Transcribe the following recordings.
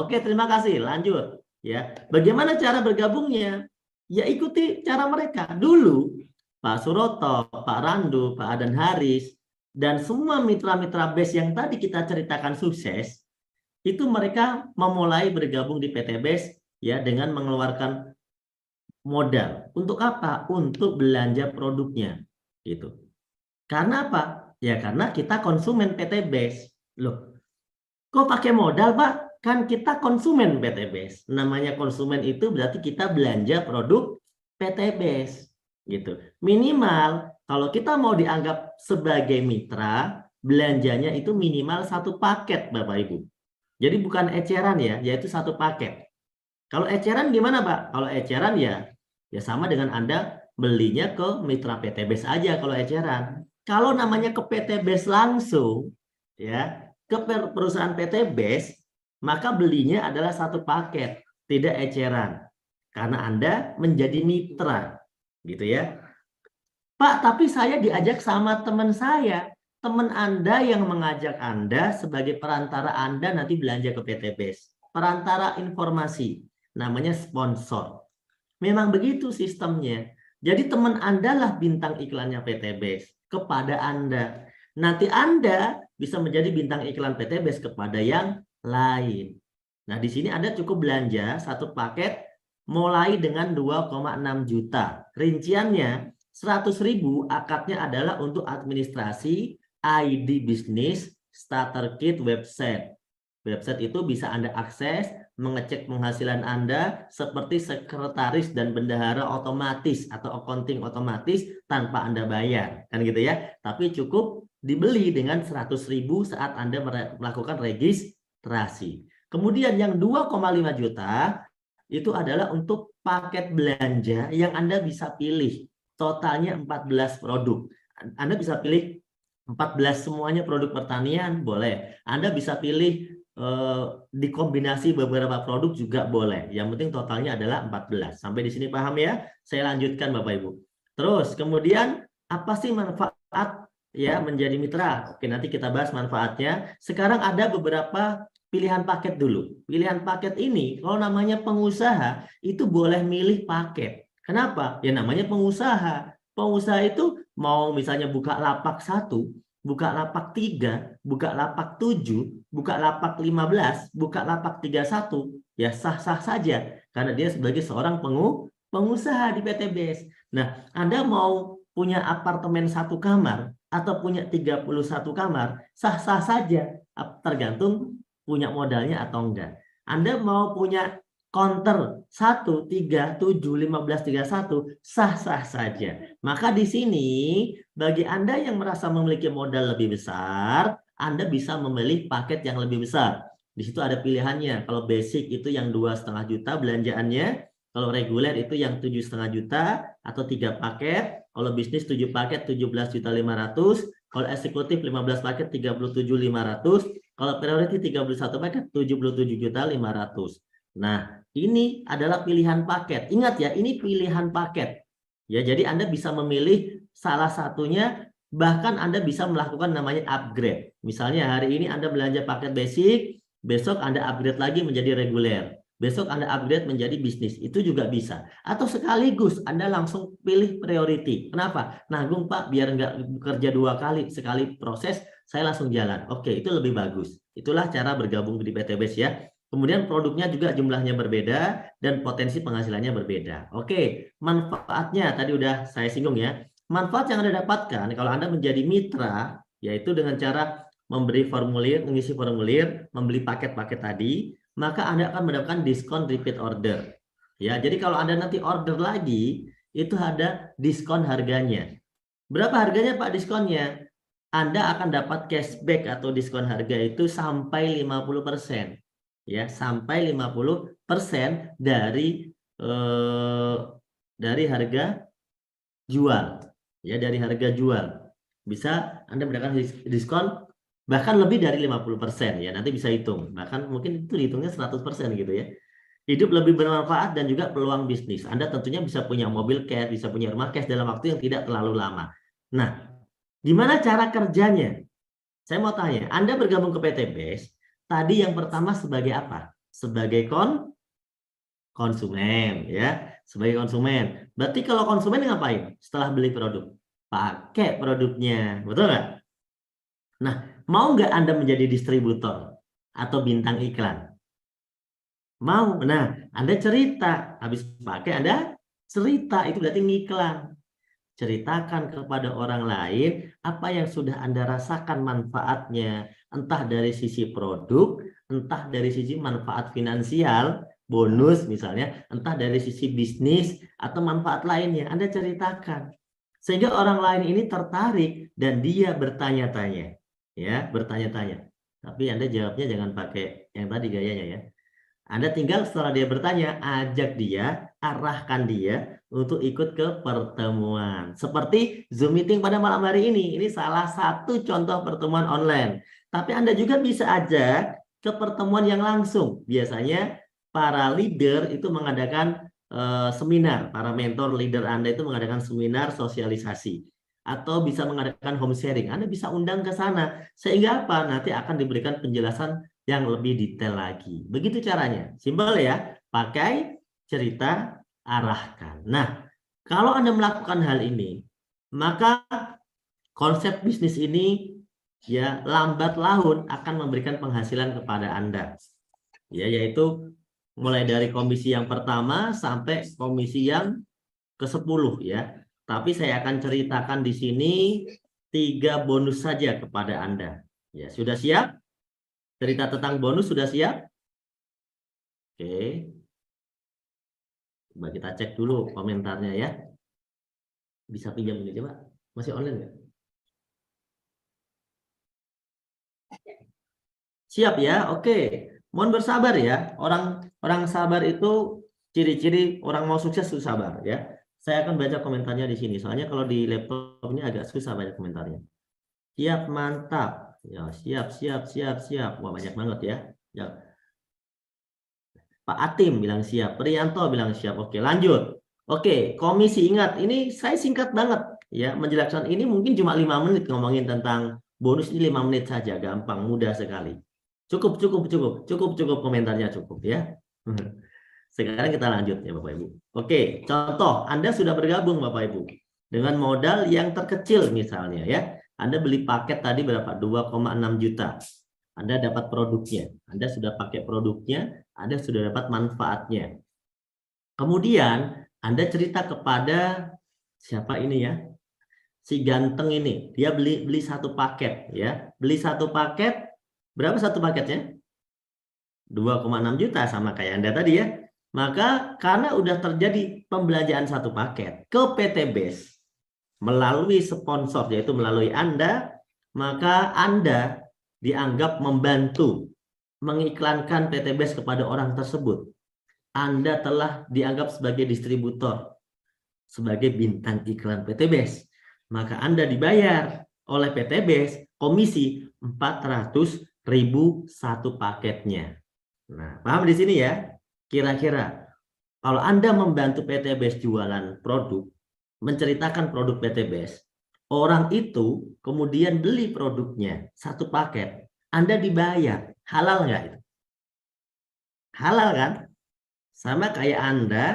Oke, terima kasih. Lanjut. Ya, bagaimana cara bergabungnya? Ya ikuti cara mereka. Dulu Pak Suroto, Pak Randu, Pak Adan Haris, dan semua mitra-mitra BES yang tadi kita ceritakan sukses, itu mereka memulai bergabung di PT BES ya dengan mengeluarkan modal. Untuk apa? Untuk belanja produknya. Gitu. Karena apa? Ya karena kita konsumen PT BES. Loh, kok pakai modal, Pak? Kan kita konsumen PT BES. Namanya konsumen itu berarti kita belanja produk PT BES. Gitu. Minimal kalau kita mau dianggap sebagai mitra, belanjanya itu minimal satu paket, Bapak Ibu. Jadi bukan eceran ya, yaitu satu paket. Kalau eceran gimana, Pak? Kalau eceran ya sama dengan Anda belinya ke mitra PT BES aja kalau eceran. Kalau namanya ke PT BES langsung, ya ke perusahaan PT BES, maka belinya adalah satu paket, tidak eceran. Karena Anda menjadi mitra, gitu ya. Pak, tapi saya diajak sama teman saya. Teman Anda yang mengajak Anda sebagai perantara Anda nanti belanja ke PT BES. Perantara informasi, namanya sponsor. Memang begitu sistemnya. Jadi teman Anda lah bintang iklannya PT BES kepada Anda. Nanti Anda bisa menjadi bintang iklan PT BES kepada yang lain. Nah, di sini Anda cukup belanja satu paket mulai dengan 2,6 juta. Rinciannya 100.000 akadnya adalah untuk administrasi, ID bisnis, starter kit, website. Website itu bisa Anda akses, mengecek penghasilan Anda seperti sekretaris dan bendahara otomatis atau accounting otomatis tanpa Anda bayar. Kan gitu ya. Tapi cukup dibeli dengan 100.000 saat Anda melakukan registrasi. Kemudian yang 2,5 juta itu adalah untuk paket belanja yang Anda bisa pilih. Totalnya 14 produk. Anda bisa pilih 14 semuanya produk pertanian, boleh. Anda bisa pilih dikombinasi beberapa produk juga boleh. Yang penting totalnya adalah 14. Sampai di sini paham ya? Saya lanjutkan Bapak Ibu. Terus kemudian apa sih manfaat ya menjadi mitra? Oke, nanti kita bahas manfaatnya. Sekarang ada beberapa pilihan paket dulu. Pilihan paket ini kalau namanya pengusaha itu boleh milih paket. Kenapa? Ya namanya pengusaha. Pengusaha itu mau misalnya buka lapak 1, buka lapak 3, buka lapak 7, buka lapak 15, buka lapak 31, ya sah-sah saja. Karena dia sebagai seorang pengusaha di PT BES. Nah, Anda mau punya apartemen 1 kamar atau punya 31 kamar, sah-sah saja. Tergantung punya modalnya atau enggak. Anda mau punya counter 1, 3, 7, 15, 31, sah-sah saja. Maka di sini bagi Anda yang merasa memiliki modal lebih besar, Anda bisa memilih paket yang lebih besar. Di situ ada pilihannya. Kalau basic itu yang 2,5 juta belanjaannya, kalau reguler itu yang 7,5 juta atau 3 paket, kalau bisnis 7 paket 17.500.000, kalau eksekutif 15 paket 37.500, kalau priority 31 paket 77.500.000. Nah, ini adalah pilihan paket. Ingat ya, ini pilihan paket. Ya, jadi Anda bisa memilih salah satunya, bahkan Anda bisa melakukan namanya upgrade. Misalnya hari ini Anda belanja paket basic, besok Anda upgrade lagi menjadi reguler. Besok Anda upgrade menjadi bisnis. Itu juga bisa. Atau sekaligus Anda langsung pilih priority. Kenapa? Nanggung Pak, biar nggak bekerja 2 kali. Sekali proses, saya langsung jalan. Oke, itu lebih bagus. Itulah cara bergabung di PT BES ya. Kemudian produknya juga jumlahnya berbeda dan potensi penghasilannya berbeda. Oke, manfaatnya tadi udah saya singgung ya. Manfaat yang Anda dapatkan kalau Anda menjadi mitra, yaitu dengan cara memberi formulir, mengisi formulir, membeli paket-paket tadi, maka Anda akan mendapatkan diskon repeat order. Ya, jadi kalau Anda nanti order lagi, itu ada diskon harganya. Berapa harganya Pak diskonnya? Anda akan dapat cashback atau diskon harga itu sampai 50%. Ya, sampai 50% dari harga jual. Ya, dari harga jual. Bisa Anda mendapatkan diskon bahkan lebih dari 50% ya. Nanti bisa hitung. Bahkan mungkin itu hitungnya 100% gitu ya. Hidup lebih bermanfaat dan juga peluang bisnis. Anda tentunya bisa punya mobil cash, bisa punya rumah cash dalam waktu yang tidak terlalu lama. Nah, gimana cara kerjanya? Saya mau tanya, Anda bergabung ke PT BES, tadi yang pertama sebagai apa? sebagai konsumen ya, sebagai konsumen. Berarti kalau konsumen ngapain setelah beli produk? Pakai produknya, betul nggak? Nah, mau nggak Anda menjadi distributor atau bintang iklan? Mau. Nah, Anda cerita, habis pakai Anda cerita, itu berarti ngiklan. Ceritakan kepada orang lain apa yang sudah Anda rasakan manfaatnya, entah dari sisi produk, entah dari sisi manfaat finansial, bonus misalnya, entah dari sisi bisnis atau manfaat lainnya. Anda ceritakan sehingga orang lain ini tertarik dan dia bertanya-tanya, ya, bertanya-tanya. Tapi Anda jawabnya jangan pakai yang tadi gayanya ya. Anda tinggal setelah dia bertanya, ajak dia, arahkan dia untuk ikut ke pertemuan. Seperti Zoom meeting pada malam hari ini. Ini salah satu contoh pertemuan online. Tapi Anda juga bisa ajak ke pertemuan yang langsung. Biasanya para leader itu mengadakan seminar. Para mentor leader Anda itu mengadakan seminar sosialisasi. Atau bisa mengadakan home sharing. Anda bisa undang ke sana. Sehingga apa? Nanti akan diberikan penjelasan yang lebih detail lagi. Begitu caranya. Simpel ya. Pakai, cerita, arahkan. Nah, kalau Anda melakukan hal ini, maka konsep bisnis ini ya lambat laun akan memberikan penghasilan kepada Anda. Ya, yaitu mulai dari komisi yang pertama sampai komisi yang ke-10 ya. Tapi saya akan ceritakan di sini 3 bonus saja kepada Anda. Ya, sudah siap? Cerita tentang bonus sudah siap? Oke. Coba kita cek dulu komentarnya ya. Bisa pinjam ini coba. Masih online nggak? Siap ya? Oke. Mohon bersabar ya. Orang sabar itu ciri-ciri orang mau sukses itu sabar ya. Saya akan baca komentarnya di sini. Soalnya kalau di laptop ini agak susah baca komentarnya. Siap, mantap. Ya, siap. Wah, banyak banget ya. Ya. Pak Atim bilang siap, Priyanto bilang siap. Oke, lanjut. Oke, komisi, ingat, ini saya singkat banget ya menjelaskan ini, mungkin cuma 5 menit ngomongin tentang bonus ini, 5 menit saja, gampang, mudah sekali. Cukup komentarnya cukup ya. Sekarang kita lanjut ya Bapak Ibu. Oke, contoh, Anda sudah bergabung Bapak Ibu dengan modal yang terkecil misalnya ya. Anda beli paket tadi berapa? 2,6 juta. Anda dapat produknya, Anda sudah pakai produknya, Anda sudah dapat manfaatnya. Kemudian Anda cerita kepada siapa ini ya? Si ganteng ini, dia beli satu paket ya. Beli satu paket, berapa satu paketnya? 2,6 juta sama kayak Anda tadi ya. Maka karena udah terjadi pembelanjaan satu paket ke PT BES melalui sponsor yaitu melalui Anda, maka Anda dianggap membantu mengiklankan PT BES kepada orang tersebut. Anda telah dianggap sebagai distributor, sebagai bintang iklan PT BES. Maka Anda dibayar oleh PT BES komisi 400.000 satu paketnya. Nah, paham di sini ya? Kira-kira kalau Anda membantu PT BES jualan produk, menceritakan produk PT BES, orang itu kemudian beli produknya satu paket, Anda dibayar. Halal nggak itu? Halal kan? Sama kayak Anda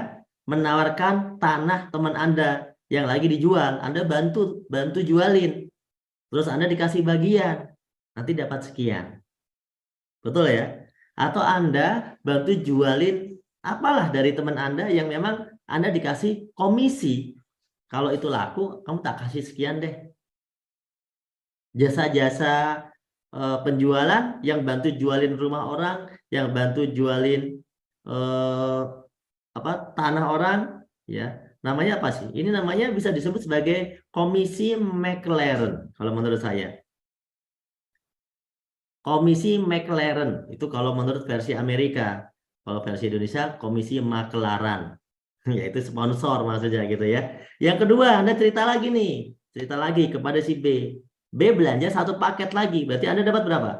menawarkan tanah teman Anda yang lagi dijual, Anda bantu jualin. Terus Anda dikasih bagian, nanti dapat sekian. Betul ya? Atau Anda bantu jualin apalah dari teman Anda yang memang Anda dikasih komisi. Kalau itu laku, kamu tak kasih sekian deh. Jasa-jasa penjualan yang bantu jualin rumah orang, yang bantu jualin tanah orang, ya namanya apa sih? Ini namanya bisa disebut sebagai komisi McLaren kalau menurut saya. Komisi McLaren itu kalau menurut versi Amerika. Kalau versi Indonesia komisi Maklaran. Yaitu sponsor maksudnya gitu ya. Yang kedua, Anda cerita lagi nih. Cerita lagi kepada si B. B belanja satu paket lagi. Berarti Anda dapat berapa?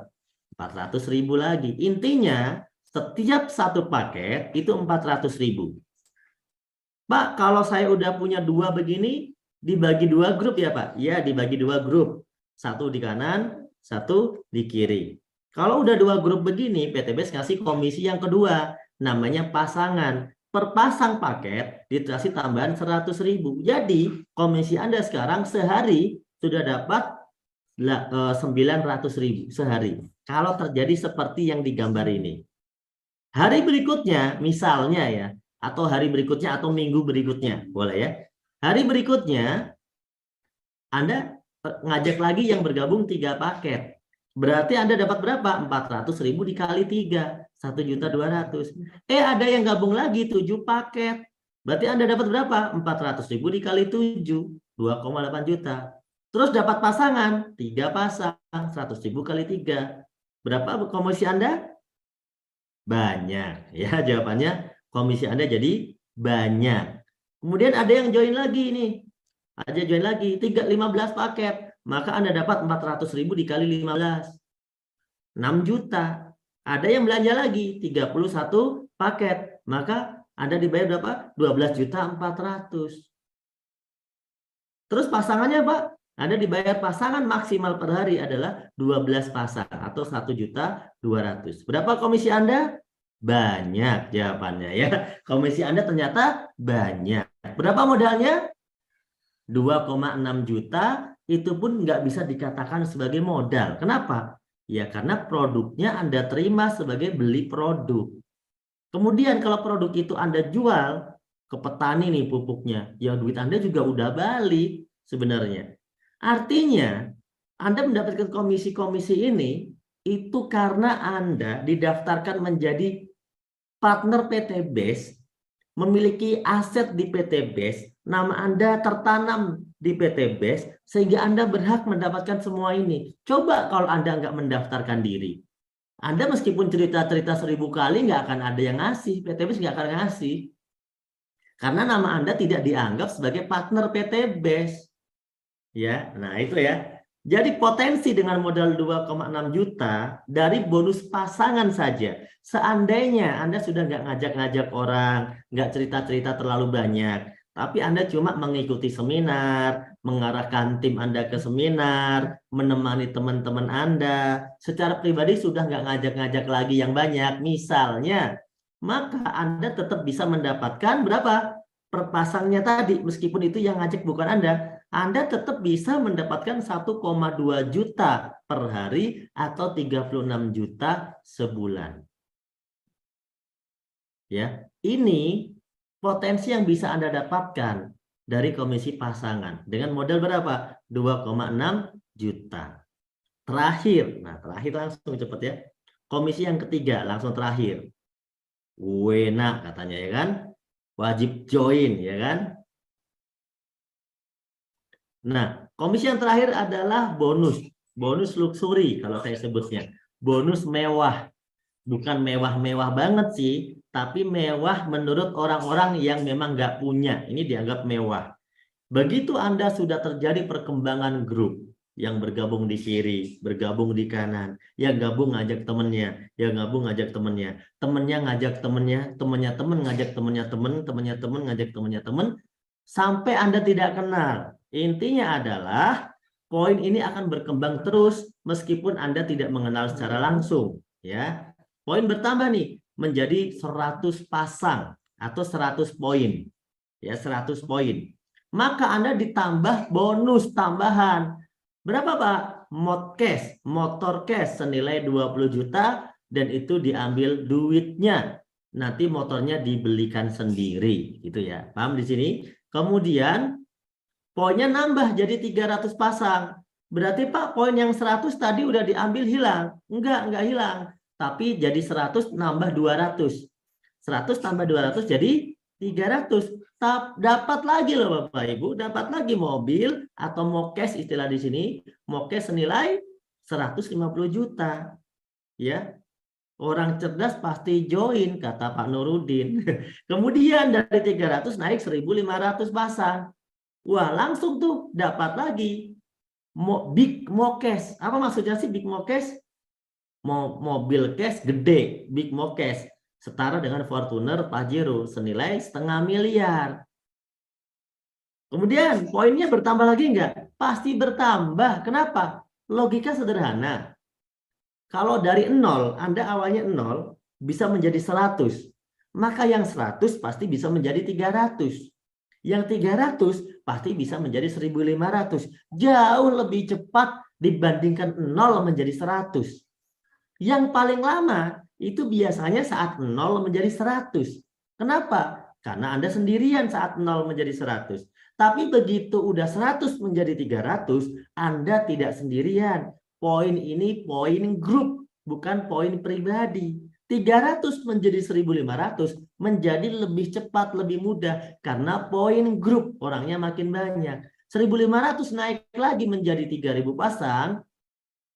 400.000 lagi. Intinya setiap satu paket itu 400.000. Pak, kalau saya udah punya 2 begini, dibagi 2 grup ya Pak? Ya, dibagi 2 grup. Satu di kanan, satu di kiri. Kalau udah 2 grup begini, PTBS ngasih komisi yang kedua, namanya pasangan. Per pasang paket dikasih tambahan 100.000. Jadi komisi Anda sekarang sehari sudah dapat 900.000 sehari. Kalau terjadi seperti yang digambar ini. Hari berikutnya, misalnya ya, atau hari berikutnya atau minggu berikutnya, boleh ya. Hari berikutnya, Anda ngajak lagi yang bergabung 3 paket. Berarti Anda dapat berapa? 400.000 dikali 3, 1.200.000. Ada yang gabung lagi 7 paket. Berarti Anda dapat berapa? 400.000 dikali 7, 2,8 juta. Terus dapat pasangan, 3 pasang, 100.000 kali 3. Berapa komisi Anda? Banyak. Ya, jawabannya komisi Anda jadi banyak. Kemudian ada yang join lagi nih. Ada join lagi 15 paket. Maka Anda dapat 400.000 dikali 15. 6 juta. Ada yang belanja lagi 31 paket. Maka Anda dibayar berapa? 12.400.000. Terus pasangannya, Pak? Anda dibayar pasangan maksimal per hari adalah 12 pasang atau 1.200.000. Berapa komisi Anda? Banyak jawabannya ya. Komisi Anda ternyata banyak. Berapa modalnya? 2,6 juta, itu pun nggak bisa dikatakan sebagai modal. Kenapa? Ya karena produknya Anda terima sebagai beli produk. Kemudian kalau produk itu Anda jual ke petani nih pupuknya, ya duit Anda juga udah balik sebenarnya. Artinya Anda mendapatkan komisi-komisi ini itu karena Anda didaftarkan menjadi partner PTBS, memiliki aset di PTBS, nama Anda tertanam di PTBS, sehingga Anda berhak mendapatkan semua ini. Coba kalau Anda nggak mendaftarkan diri. Anda meskipun cerita-cerita 1000 kali nggak akan ada yang ngasih, PTBS nggak akan ngasih. Karena nama Anda tidak dianggap sebagai partner PTBS. Ya, nah itu ya. Jadi potensi dengan modal 2,6 juta dari bonus pasangan saja. Seandainya Anda sudah nggak ngajak-ngajak orang, nggak cerita-cerita terlalu banyak, tapi Anda cuma mengikuti seminar, mengarahkan tim Anda ke seminar, menemani teman-teman Anda, secara pribadi sudah nggak ngajak-ngajak lagi yang banyak, misalnya, maka Anda tetap bisa mendapatkan berapa? Per pasangnya tadi, meskipun itu yang ngajak bukan Anda tetap bisa mendapatkan 1,2 juta per hari atau 36 juta sebulan. Ya, ini potensi yang bisa Anda dapatkan dari komisi pasangan dengan modal berapa? 2,6 juta. Terakhir, nah terakhir langsung cepet ya. Komisi yang ketiga langsung terakhir. Wena katanya ya kan? Wajib join ya kan? Nah, komisi yang terakhir adalah bonus. Bonus luxury kalau saya sebutnya. Bonus mewah. Bukan mewah-mewah banget sih, tapi mewah menurut orang-orang yang memang nggak punya. Ini dianggap mewah. Begitu Anda sudah terjadi perkembangan grup, yang bergabung di kiri, bergabung di kanan, yang gabung ngajak temennya, yang gabung ngajak temennya, temennya ngajak temennya, temennya temen ngajak temennya temen, temennya temen ngajak temennya temen, sampai Anda tidak kenal. Intinya adalah poin ini akan berkembang terus meskipun Anda tidak mengenal secara langsung, ya. Poin bertambah nih menjadi 100 pasang atau 100 poin. Ya, 100 poin. Maka Anda ditambah bonus tambahan. Berapa, Pak? Motor cash senilai 20 juta dan itu diambil duitnya. Nanti motornya dibelikan sendiri, gitu ya. Paham di sini? Kemudian poinnya nambah jadi 300 pasang. Berarti Pak, poin yang 100 tadi udah diambil hilang. Enggak hilang. Tapi jadi 100 nambah 200. 100 tambah 200 jadi 300. Dapat lagi loh Bapak Ibu, dapat lagi mobil atau mokes istilah di sini, mokes senilai 150 juta. Ya. Orang cerdas pasti join kata Pak Nurudin. Kemudian dari 300 naik 1.500 pasang. Wah, langsung tuh dapat lagi big mokes. Apa maksudnya sih big mokes? Mobil cash gede, big mokes, setara dengan Fortuner Pajero senilai 0,5 miliar. Kemudian poinnya bertambah lagi enggak? Pasti bertambah. Kenapa? Logika sederhana. Kalau dari 0, Anda awalnya 0, bisa menjadi 100. Maka yang 100 pasti bisa menjadi 300. Yang 300 pasti bisa menjadi 1.500. Jauh lebih cepat dibandingkan 0 menjadi 100. Yang paling lama itu biasanya saat 0 menjadi 100. Kenapa? Karena Anda sendirian saat 0 menjadi 100. Tapi begitu udah 100 menjadi 300, Anda tidak sendirian. Poin ini poin grup, bukan poin pribadi. 300 menjadi 1.500 menjadi lebih cepat, lebih mudah karena poin grup orangnya makin banyak. 1.500 naik lagi menjadi 3.000 pasang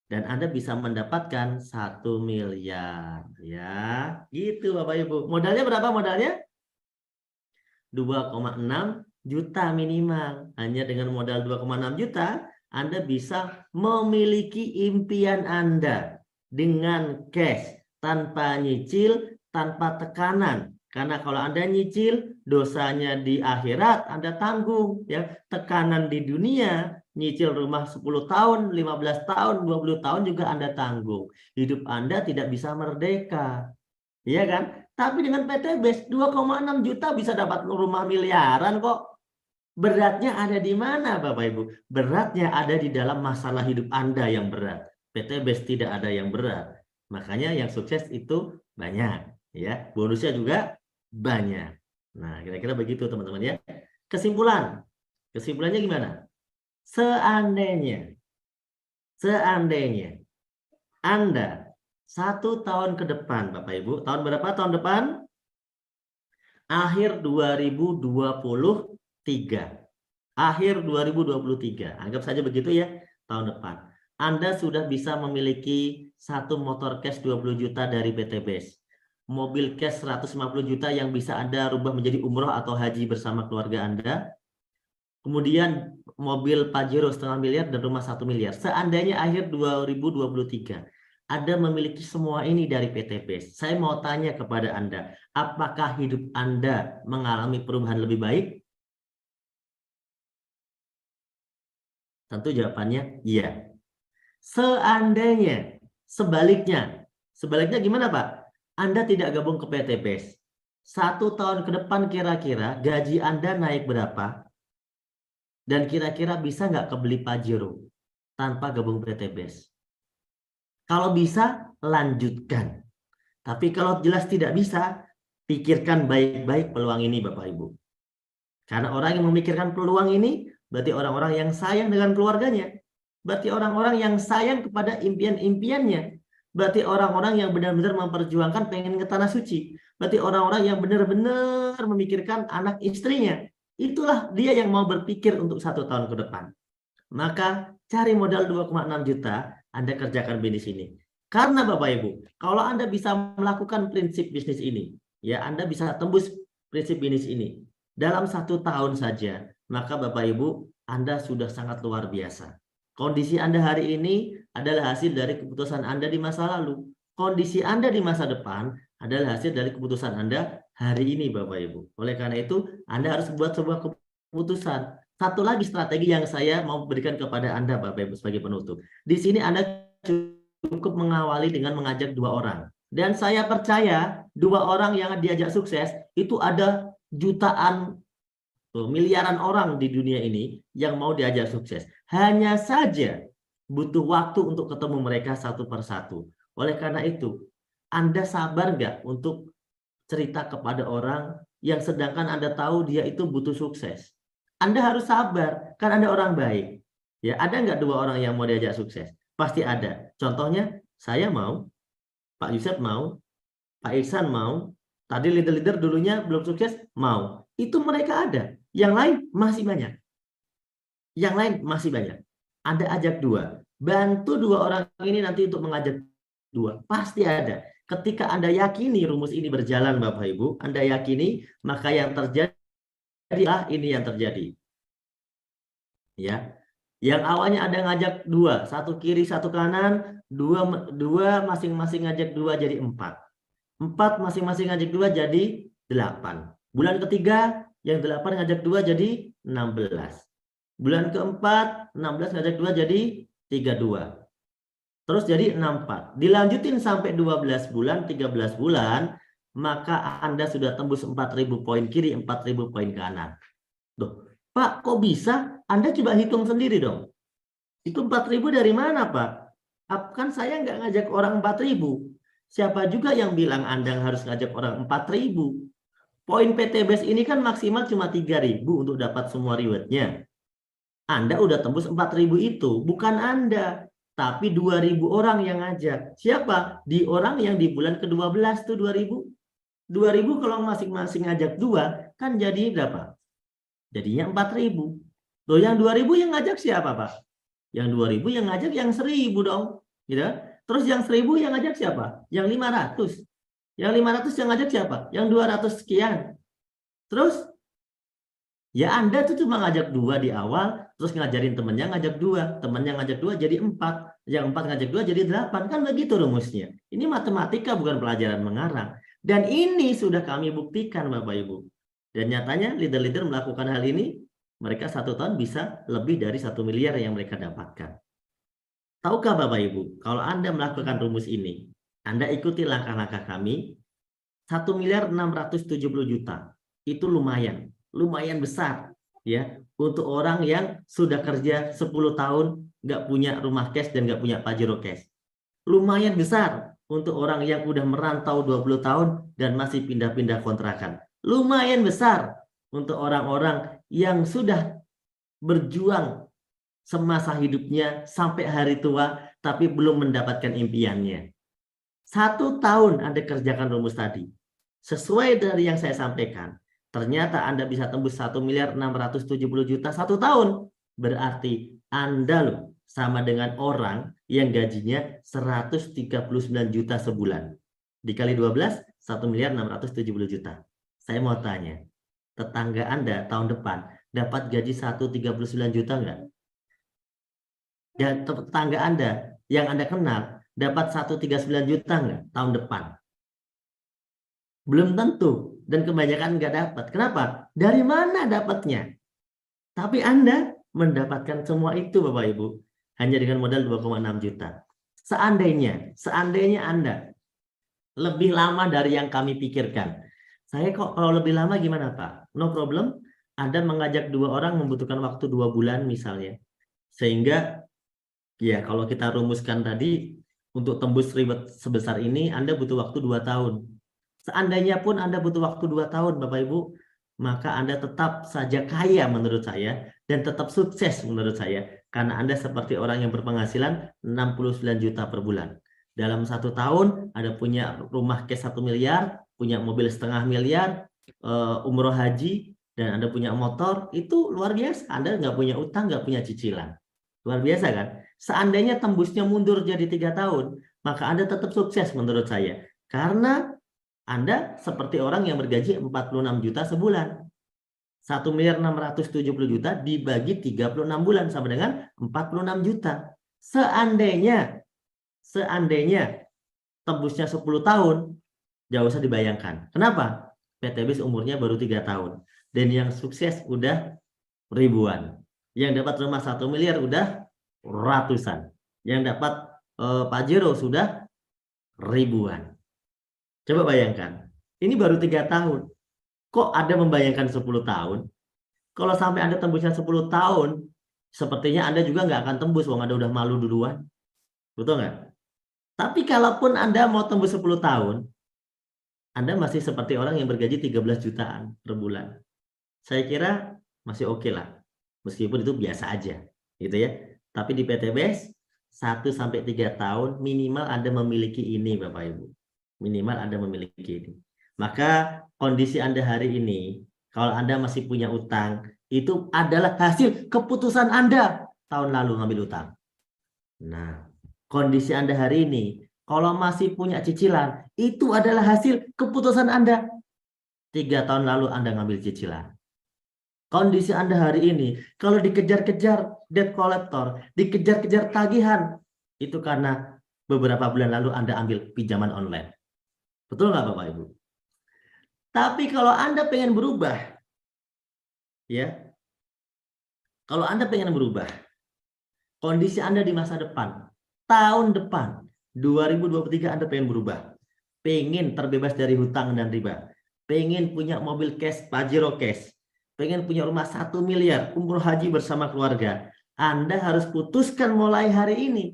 dan Anda bisa mendapatkan 1 miliar. Ya, gitu Bapak Ibu. Modalnya berapa modalnya? 2,6 juta minimal. Hanya dengan modal 2,6 juta, Anda bisa memiliki impian Anda dengan cash, tanpa nyicil, tanpa tekanan. Karena kalau Anda nyicil, dosanya di akhirat Anda tanggung. Ya, tekanan di dunia, nyicil rumah 10 tahun, 15 tahun, 20 tahun juga Anda tanggung. Hidup Anda tidak bisa merdeka. Iya kan? Tapi dengan PTBES 2,6 juta bisa dapat rumah miliaran kok. Beratnya ada di mana Bapak Ibu? Beratnya ada di dalam masalah hidup Anda yang berat. PTBES tidak ada yang berat. Makanya yang sukses itu banyak, ya. Bonusnya juga banyak. Nah, kira-kira begitu teman-teman ya. Kesimpulan. Kesimpulannya gimana? Seandainya Anda 1 tahun ke depan, Bapak Ibu, tahun berapa tahun depan? Akhir 2023. Akhir 2023. Anggap saja begitu ya, tahun depan. Anda sudah bisa memiliki 1 motor cash 20 juta dari PTBES. Mobil cash 150 juta yang bisa Anda rubah menjadi umroh atau haji bersama keluarga Anda. Kemudian mobil Pajero 0,5 miliar dan rumah 1 miliar. Seandainya akhir 2023 Anda memiliki semua ini dari PTBES. Saya mau tanya kepada Anda, apakah hidup Anda mengalami perubahan lebih baik? Tentu jawabannya iya. Seandainya sebaliknya gimana Pak? Anda tidak gabung ke PTBES. 1 tahun ke depan kira-kira gaji Anda naik berapa? Dan kira-kira bisa nggak kebeli Pajero tanpa gabung PTBES? Kalau bisa, lanjutkan. Tapi kalau jelas tidak bisa, pikirkan baik-baik peluang ini Bapak Ibu. Karena orang yang memikirkan peluang ini, berarti orang-orang yang sayang dengan keluarganya. Berarti orang-orang yang sayang kepada impian-impiannya. Berarti orang-orang yang benar-benar memperjuangkan pengen ke tanah suci. Berarti orang-orang yang benar-benar memikirkan anak istrinya. Itulah dia yang mau berpikir untuk 1 tahun ke depan. Maka cari modal 2,6 juta, Anda kerjakan bisnis ini. Karena Bapak Ibu, kalau Anda bisa melakukan prinsip bisnis ini, ya Anda bisa tembus prinsip bisnis ini dalam 1 tahun saja, maka Bapak Ibu, Anda sudah sangat luar biasa. Kondisi Anda hari ini adalah hasil dari keputusan Anda di masa lalu. Kondisi Anda di masa depan adalah hasil dari keputusan Anda hari ini, Bapak Ibu. Oleh karena itu, Anda harus buat sebuah keputusan. Satu lagi strategi yang saya mau berikan kepada Anda, Bapak Ibu, sebagai penutup. Di sini Anda cukup mengawali dengan mengajak 2 orang. Dan saya percaya 2 orang yang diajak sukses itu ada jutaan, miliaran orang di dunia ini yang mau diajak sukses. Hanya saja butuh waktu untuk ketemu mereka satu persatu. Oleh karena itu, Anda sabar nggak untuk cerita kepada orang yang sedangkan Anda tahu dia itu butuh sukses? Anda harus sabar, kan Anda orang baik. Ya, ada nggak 2 orang yang mau diajak sukses? Pasti ada. Contohnya, saya mau, Pak Yusuf mau, Pak Iksan mau, tadi leader-leader dulunya belum sukses, mau. Itu mereka ada. Yang lain masih banyak. Yang lain masih banyak. Anda ajak 2. Bantu 2 orang ini nanti untuk mengajak 2. Pasti ada. Ketika Anda yakini rumus ini berjalan Bapak Ibu, Anda yakini, maka yang terjadi ini yang terjadi. Ya. Yang awalnya ada ngajak 2, 1 kiri, 1 kanan, 2 masing-masing ngajak 2 jadi 4. 4 masing-masing ngajak 2 jadi 8. Bulan ketiga yang 8 ngajak 2 jadi 16. Bulan keempat 16 ngajak 2 jadi 32. Terus jadi 64. Dilanjutin sampai 12 bulan, 13 bulan, maka Anda sudah tembus 4.000 poin kiri, 4.000 poin kanan. Loh, Pak, kok bisa? Anda coba hitung sendiri dong. Itu 4.000 dari mana, Pak? Kan saya nggak ngajak orang 4.000. Siapa juga yang bilang Anda harus ngajak orang 4.000? Poin PTBS ini kan maksimal cuma 3.000 untuk dapat semua rewardnya. Anda udah tembus 4.000 itu, bukan Anda, tapi 2.000 orang yang ngajak. Siapa? Di orang yang di bulan ke-12 tuh 2.000. 2.000 kalau masing-masing ngajak 2, kan jadi berapa? Jadinya 4.000. Loh, yang 2.000 yang ngajak siapa, Pak? Yang 2.000 yang ngajak yang 1.000 dong. Gitu. Terus yang 1.000 yang ngajak siapa? Yang 500. Yang 500 yang ngajak siapa? Yang 200 sekian. Terus ya Anda tuh cuma ngajak 2 di awal, terus ngajarin temennya ngajak 2, temennya ngajak 2 jadi 4, yang 4 ngajak 2 jadi 8, kan begitu rumusnya. Ini matematika bukan pelajaran mengarang. Dan ini sudah kami buktikan Bapak Ibu. Dan nyatanya leader-leader melakukan hal ini, mereka 1 tahun bisa lebih dari 1 miliar yang mereka dapatkan. Tahukah Bapak Ibu, kalau Anda melakukan rumus ini, Anda ikuti langkah-langkah kami, 1.670.000.000, itu lumayan besar ya untuk orang yang sudah kerja 10 tahun nggak punya rumah cash dan nggak punya Pajero cash. Lumayan besar untuk orang yang udah merantau 20 tahun dan masih pindah-pindah kontrakan. Lumayan besar untuk orang-orang yang sudah berjuang semasa hidupnya sampai hari tua tapi belum mendapatkan impiannya. 1 tahun Anda kerjakan rumus tadi. Sesuai dari yang saya sampaikan, ternyata Anda bisa tembus 1.670.000.000 1 tahun. Berarti Anda loh sama dengan orang yang gajinya 139 juta sebulan. Dikali 12, 1.670.000.000. Saya mau tanya, tetangga Anda tahun depan dapat gaji 139 juta enggak? Dan tetangga Anda yang Anda kenal dapat 139 juta enggak tahun depan? Belum tentu, dan kebanyakan nggak dapat. Kenapa? Dari mana dapatnya? Tapi Anda mendapatkan semua itu Bapak Ibu hanya dengan modal 2,6 juta. Seandainya Anda lebih lama dari yang kami pikirkan. Saya kok kalau lebih lama gimana Pak? No problem. Anda mengajak 2 orang membutuhkan waktu 2 bulan misalnya. Sehingga ya kalau kita rumuskan tadi untuk tembus reward sebesar ini Anda butuh waktu 2 tahun. Seandainya pun Anda butuh waktu 2 tahun Bapak Ibu, maka Anda tetap saja kaya menurut saya dan tetap sukses menurut saya. Karena Anda seperti orang yang berpenghasilan 69 juta per bulan. Dalam 1 tahun Anda punya rumah cash 1 miliar, punya mobil setengah miliar, umroh haji, dan Anda punya motor, itu luar biasa. Anda nggak punya utang, nggak punya cicilan. Luar biasa kan? Seandainya tembusnya mundur jadi 3 tahun, maka Anda tetap sukses menurut saya. Karena Anda seperti orang yang bergaji 46 juta sebulan. 1.670.000.000 dibagi 36 bulan sama dengan 46 juta. Seandainya tembusnya 10 tahun, jauh usah dibayangkan. Kenapa? PTBS umurnya baru 3 tahun. Dan yang sukses udah ribuan. Yang dapat rumah 1 miliar udah ratusan. Yang dapat Pajero sudah ribuan. Coba bayangkan, ini baru 3 tahun. Kok Anda membayangkan 10 tahun? Kalau sampai Anda tembusnya 10 tahun, sepertinya Anda juga nggak akan tembus, wong Anda udah malu duluan. Betul nggak? Tapi kalaupun Anda mau tembus 10 tahun, Anda masih seperti orang yang bergaji 13 jutaan per bulan. Saya kira masih oke lah. Meskipun itu biasa aja. Gitu ya. Tapi di PTBS, 1-3 tahun minimal Anda memiliki ini Bapak Ibu. Minimal Anda memiliki ini. Maka kondisi Anda hari ini, kalau Anda masih punya utang, itu adalah hasil keputusan Anda tahun lalu ngambil utang. Nah, kondisi Anda hari ini, kalau masih punya cicilan, itu adalah hasil keputusan Anda. 3 tahun lalu Anda ngambil cicilan. Kondisi Anda hari ini, kalau dikejar-kejar debt collector, dikejar-kejar tagihan, itu karena beberapa bulan lalu Anda ambil pinjaman online. Betul nggak Bapak Ibu? Tapi kalau Anda pengen berubah, ya, kalau Anda pengen berubah, kondisi Anda di masa depan, tahun depan 2023 Anda pengen berubah, pengen terbebas dari hutang dan riba, pengen punya mobil cash, Pajero cash, pengen punya rumah 1 miliar, umroh haji bersama keluarga, Anda harus putuskan mulai hari ini.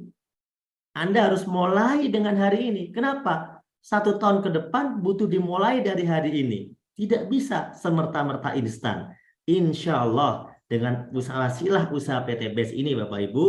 Anda harus mulai dengan hari ini. Kenapa? 1 tahun ke depan butuh dimulai dari hari ini. Tidak bisa semerta-merta instan. Insya Allah dengan usaha PT BES ini Bapak Ibu,